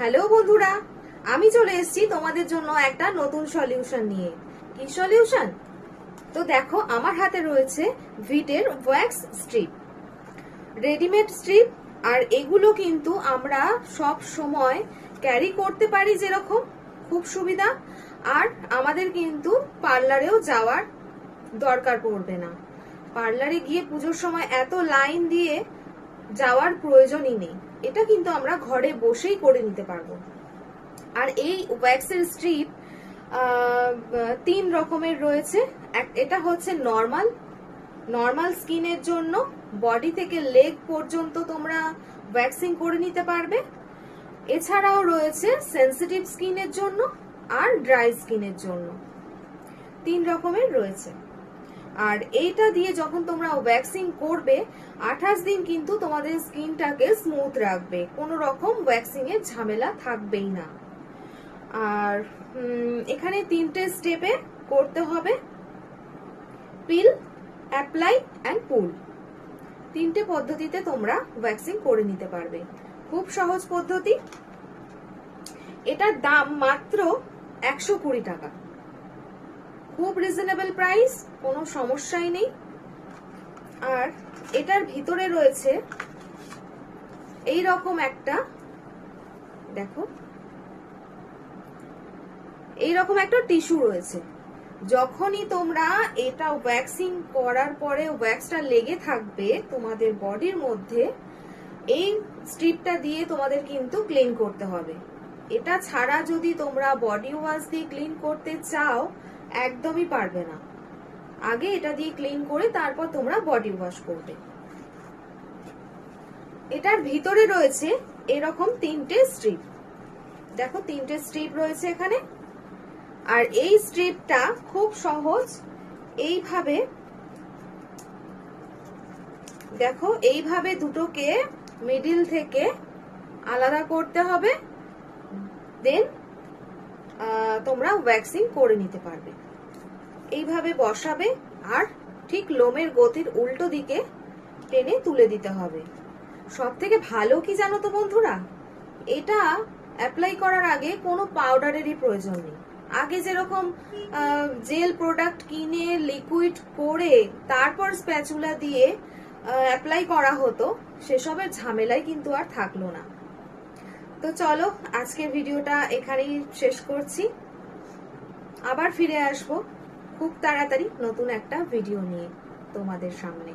Hello বন্ধুরা, আমি চলে এসেছি তোমাদের জন্য একটা নতুন সলিউশন নিয়ে। কি সলিউশন? তো দেখো, আমার হাতে রয়েছে ভিটের ওয়্যাক্স স্ট্রিপ, রেডিমেড স্ট্রিপ। আর এগুলো কিন্তু আমরা সব সময় ক্যারি করতে পারি, যেরকম খুব সুবিধা। আর আমাদের কিন্তু পার্লারেও যাওয়ার দরকার পড়বে না। পার্লারে গিয়ে পুজোর সময় এত লাইন দিয়ে যাওয়ার প্রয়োজনই নেই। এটা কিন্তু আমরা ঘরে বসেই করে নিতে পারবো। আর এই ওয়্যাক্সের স্ট্রিপ তিন রকমের রয়েছে। এটা হচ্ছে নর্মাল স্কিনের জন্য, বডি থেকে লেগ পর্যন্ত তোমরা ওয়্যাক্সিং করে নিতে পারবে। এছাড়াও রয়েছে সেনসিটিভ স্কিনের জন্য আর ড্রাই স্কিনের জন্য, তিন রকমের রয়েছে। আর এইটা দিয়ে যখন তোমরা ওয়্যাক্সিং করবে 28 দিন কিন্তু তোমাদের স্কিনটাকে স্মুথ রাখবে, কোনো রকম ওয়্যাক্সিং এর ঝামেলা থাকবেই না। আর এখানে তিনটে স্টেপে করতে হবে, পিল, অ্যাপ্লাই অ্যান্ড পুল। তিনটে পদ্ধতিতে তোমরা ওয়্যাক্সিং করে নিতে পারবে, খুব সহজ পদ্ধতি। এটার দাম মাত্র 120 টাকা, খুব রিজনেবল প্রাইস, কোনো সমস্যাই নেই। আর এটার ভিতরে রয়েছে এই রকম একটা, দেখো এইরকম একটা টিস্যু রয়েছে। যখনই তোমরা এটা ওয়্যাক্সিং করার পরে ওয়্যাক্সটা লেগে থাকবে তোমাদের বডির মধ্যে, এই স্ট্রিপটা দিয়ে তোমাদের কিন্তু ক্লিন করতে হবে। এটা ছাড়া যদি তোমরা বডি ওয়াশ দিয়ে ক্লিন করতে চাও, একদমই পারবে না। আগে এটা দিয়ে ক্লিন করে তারপর তোমরা বডি ওয়াশ করবে। এটার ভিতরে রয়েছে এরকম তিনটে স্ট্রিপ, দেখো তিনটে স্ট্রিপ রয়েছে এখানে। আর এই স্ট্রিপটা খুব সহজ, এইভাবে দেখো, এইভাবে দুটোকে মিডিল থেকে আলাদা করতে হবে, দেন তোমরা ওয়্যাক্সিং করে নিতে পারবে। এইভাবে বসাবে আর ঠিক লোমের গতির উল্টো দিকে টেনে তুলে দিতে হবে। সব থেকে ভালো কি জানো তো বন্ধুরা, এটা অ্যাপ্লাই করার আগে কোনো পাউডারেরই প্রয়োজন নেই। আগে যেরকম জেল প্রোডাক্ট কিনে লিকুইড করে তারপর স্প্যাচুলা দিয়ে অ্যাপ্লাই করা হতো, সেসবের ঝামেলাই কিন্তু আর থাকলো না। তো চলো, আজকের ভিডিওটা এখানেই শেষ করছি। আবার ফিরে আসবো খুব তাড়াতাড়ি নতুন একটা ভিডিও নিয়ে তোমাদের সামনে।